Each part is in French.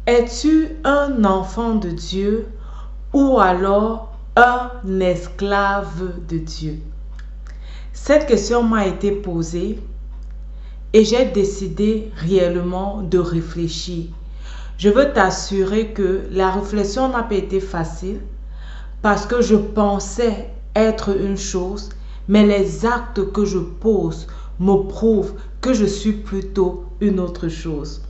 Es-tu un enfant de Dieu ou alors un esclave de Dieu? Cette question m'a été posée et j'ai décidé réellement de réfléchir. Je veux t'assurer que la réflexion n'a pas été facile parce que je pensais être une chose, mais les actes que je pose me prouvent que je suis plutôt une autre chose.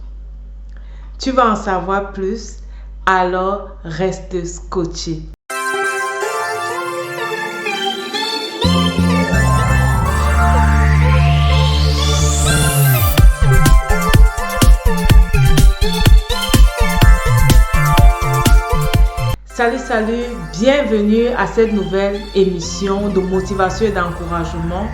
Tu vas en savoir plus, alors reste scotché. Salut, bienvenue à cette nouvelle émission de motivation et d'encouragement.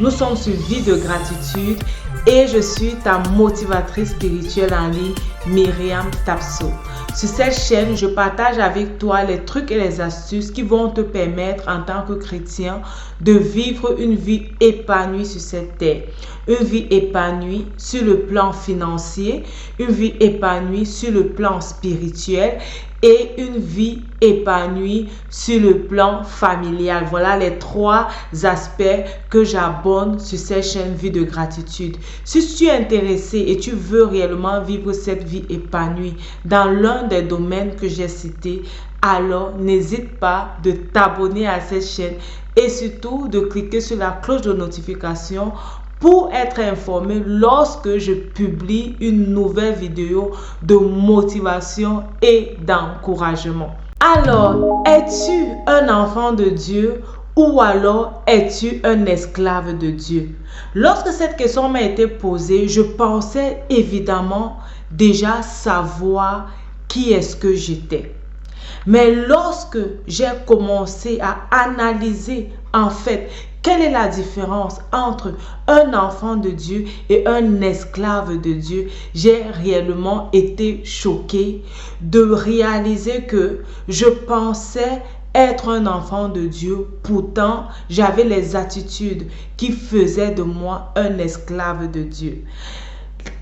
Nous sommes sur Vie de gratitude et je suis ta motivatrice spirituelle en ligne, Myriam Tapso. Sur cette chaîne, je partage avec toi les trucs et les astuces qui vont te permettre en tant que chrétien de vivre une vie épanouie sur cette terre. Une vie épanouie sur le plan financier, une vie épanouie sur le plan spirituel et une vie épanouie sur le plan familial. Voilà les trois aspects que j'aborde sur cette chaîne Vie de gratitude. Si tu es intéressé et tu veux réellement vivre cette vie épanouie dans l'un des domaines que j'ai cités, alors n'hésite pas de t'abonner à cette chaîne et surtout de cliquer sur la cloche de notification pour être informé lorsque je publie une nouvelle vidéo de motivation et d'encouragement. Alors, es-tu un enfant de Dieu ou alors es-tu un esclave de Dieu? Lorsque cette question m'a été posée, je pensais évidemment déjà savoir qui est-ce que j'étais. Mais lorsque j'ai commencé à analyser en fait quelle est la différence entre un enfant de Dieu et un esclave de Dieu, j'ai réellement été choquée de réaliser que je pensais être un enfant de Dieu, pourtant j'avais les attitudes qui faisaient de moi un esclave de Dieu.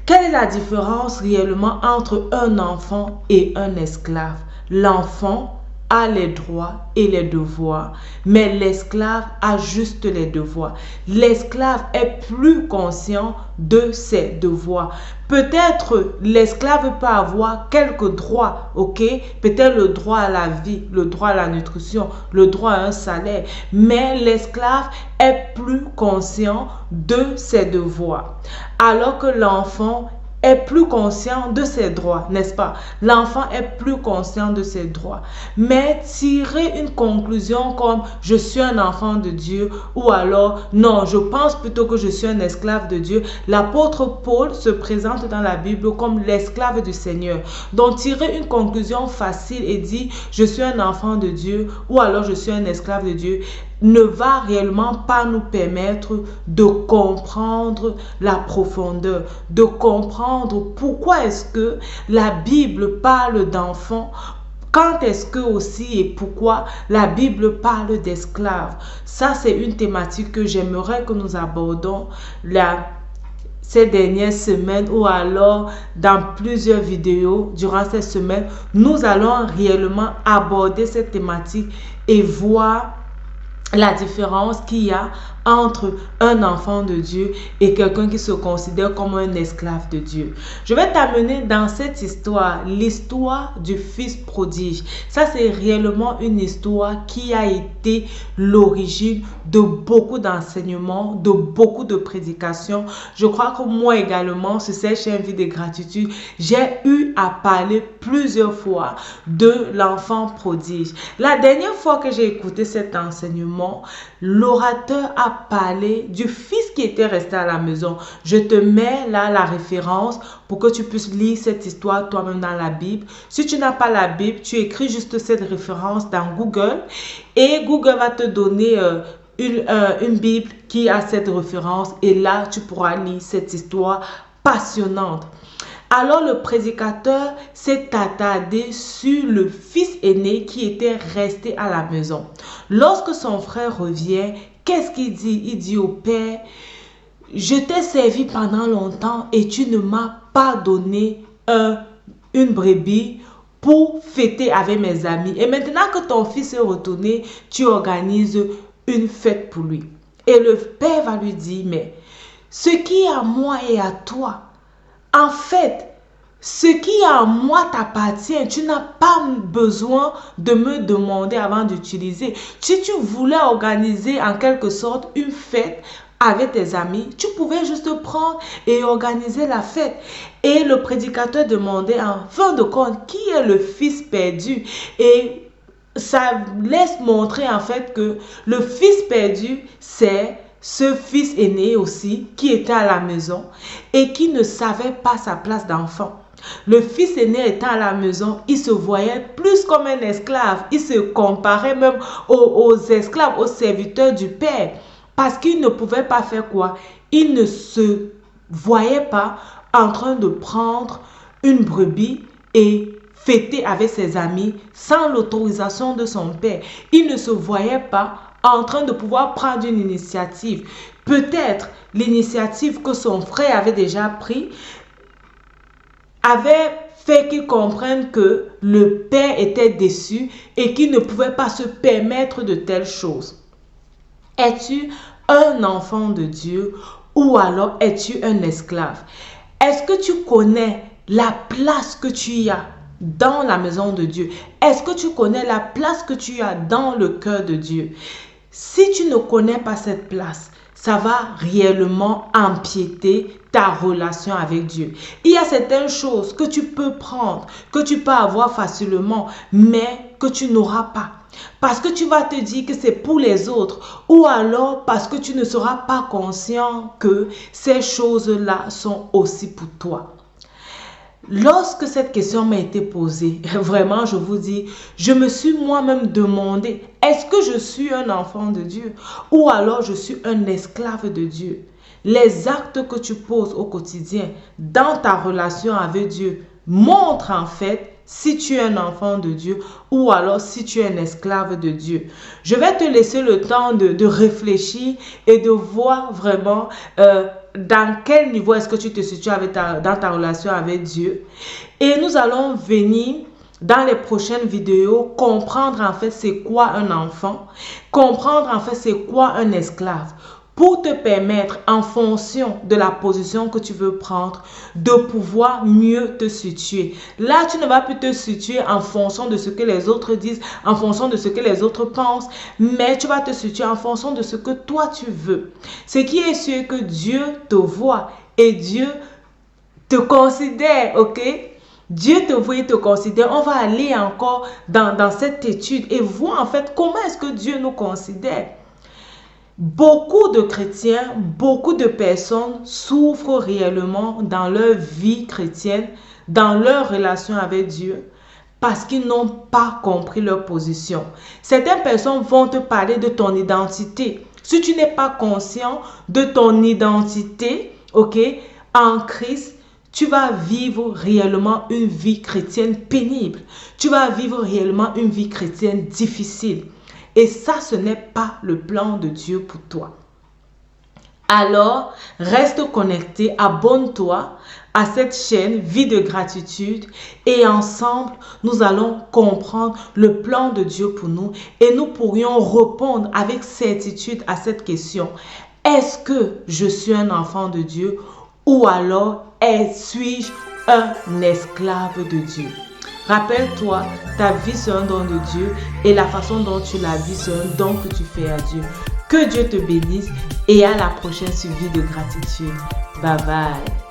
Quelle est la différence réellement entre un enfant et un esclave? L'enfant a les droits et les devoirs, mais l'esclave a juste les devoirs. L'esclave est plus conscient de ses devoirs. Peut-être l'esclave peut avoir quelques droits, ok? Peut-être le droit à la vie, le droit à la nutrition, le droit à un salaire, mais l'esclave est plus conscient de ses devoirs. Alors que l'enfant est plus conscient de ses droits, n'est-ce pas? L'enfant est plus conscient de ses droits. Mais tirer une conclusion comme je suis un enfant de Dieu ou alors non, je pense plutôt que je suis un esclave de Dieu. L'apôtre Paul se présente dans la Bible comme l'esclave du Seigneur. Donc tirer une conclusion facile et dire je suis un enfant de Dieu ou alors je suis un esclave de Dieu ne va réellement pas nous permettre de comprendre la profondeur, de comprendre pourquoi est-ce que la Bible parle d'enfants, quand est-ce que aussi et pourquoi la Bible parle d'esclaves. Ça, c'est une thématique que j'aimerais que nous abordons ces dernières semaines ou alors dans plusieurs vidéos durant cette semaine. Nous allons réellement aborder cette thématique et voir la différence qu'il y a entre un enfant de Dieu et quelqu'un qui se considère comme un esclave de Dieu. Je vais t'amener dans cette histoire, l'histoire du fils prodige. Ça, c'est réellement une histoire qui a été l'origine de beaucoup d'enseignements, de beaucoup de prédications. Je crois que moi également, sur cette chaîne Vie de gratitude, j'ai eu à parler plusieurs fois de l'enfant prodige. La dernière fois que j'ai écouté cet enseignement, l'orateur a parlé du fils qui était resté à la maison. Je te mets là la référence pour que tu puisses lire cette histoire toi-même dans la Bible. Si tu n'as pas la Bible, tu écris juste cette référence dans Google et Google va te donner une Bible qui a cette référence et là, tu pourras lire cette histoire passionnante. Alors le prédicateur s'est attardé sur le fils aîné qui était resté à la maison. Lorsque son frère revient, qu'est-ce qu'il dit? Il dit au père, je t'ai servi pendant longtemps et tu ne m'as pas donné un une brebis pour fêter avec mes amis. Et maintenant que ton fils est retourné, tu organises une fête pour lui. Et le père va lui dire, mais ce qui est à moi et à toi, en fait, ce qui est à moi t'appartient. Tu n'as pas besoin de me demander avant d'utiliser. Si tu voulais organiser en quelque sorte une fête avec tes amis, tu pouvais juste prendre et organiser la fête. Et le prédicateur demandait en fin de compte qui est le fils perdu. Et ça laisse montrer en fait que le fils perdu, c'est ce fils aîné aussi qui était à la maison et qui ne savait pas sa place d'enfant. Le fils aîné étant à la maison, il se voyait plus comme un esclave. Il se comparait même aux esclaves, aux serviteurs du père. Parce qu'il ne pouvait pas faire quoi? Il ne se voyait pas en train de prendre une brebis et fêter avec ses amis sans l'autorisation de son père. Il ne se voyait pas en train de pouvoir prendre une initiative. Peut-être l'initiative que son frère avait déjà prise avait fait qu'il comprenne que le père était déçu et qu'il ne pouvait pas se permettre de telles choses. Es-tu un enfant de Dieu ou alors es-tu un esclave? Est-ce que tu connais la place que tu as dans la maison de Dieu? Est-ce que tu connais la place que tu as dans le cœur de Dieu? Si tu ne connais pas cette place, ça va réellement empiéter ta relation avec Dieu. Il y a certaines choses que tu peux prendre, que tu peux avoir facilement, mais que tu n'auras pas. Parce que tu vas te dire que c'est pour les autres ou alors parce que tu ne seras pas conscient que ces choses-là sont aussi pour toi. Lorsque cette question m'a été posée, vraiment, je vous dis, je me suis moi-même demandé, est-ce que je suis un enfant de Dieu ou alors je suis un esclave de Dieu? Les actes que tu poses au quotidien dans ta relation avec Dieu montrent en fait si tu es un enfant de Dieu ou alors si tu es un esclave de Dieu. Je vais te laisser le temps de réfléchir et de voir vraiment dans quel niveau est-ce que tu te situes dans ta relation avec Dieu. Et nous allons venir dans les prochaines vidéos comprendre en fait c'est quoi un enfant, comprendre en fait c'est quoi un esclave, pour te permettre, en fonction de la position que tu veux prendre, de pouvoir mieux te situer. Là, tu ne vas plus te situer en fonction de ce que les autres disent, en fonction de ce que les autres pensent, mais tu vas te situer en fonction de ce que toi tu veux. Ce qui est sûr que Dieu te voit et Dieu te considère, ok? Dieu te voit et te considère. On va aller encore dans cette étude et voir en fait comment est-ce que Dieu nous considère. Beaucoup de chrétiens, beaucoup de personnes souffrent réellement dans leur vie chrétienne, dans leur relation avec Dieu, parce qu'ils n'ont pas compris leur position. Certaines personnes vont te parler de ton identité. Si tu n'es pas conscient de ton identité, ok, en Christ, tu vas vivre réellement une vie chrétienne pénible. Tu vas vivre réellement une vie chrétienne difficile. Et ça, ce n'est pas le plan de Dieu pour toi. Alors, reste connecté, abonne-toi à cette chaîne Vie de gratitude et ensemble, nous allons comprendre le plan de Dieu pour nous et nous pourrions répondre avec certitude à cette question. Est-ce que je suis un enfant de Dieu ou alors suis-je un esclave de Dieu? Rappelle-toi, ta vie c'est un don de Dieu et la façon dont tu la vis c'est un don que tu fais à Dieu. Que Dieu te bénisse et à la prochaine sur Vie de gratitude. Bye bye.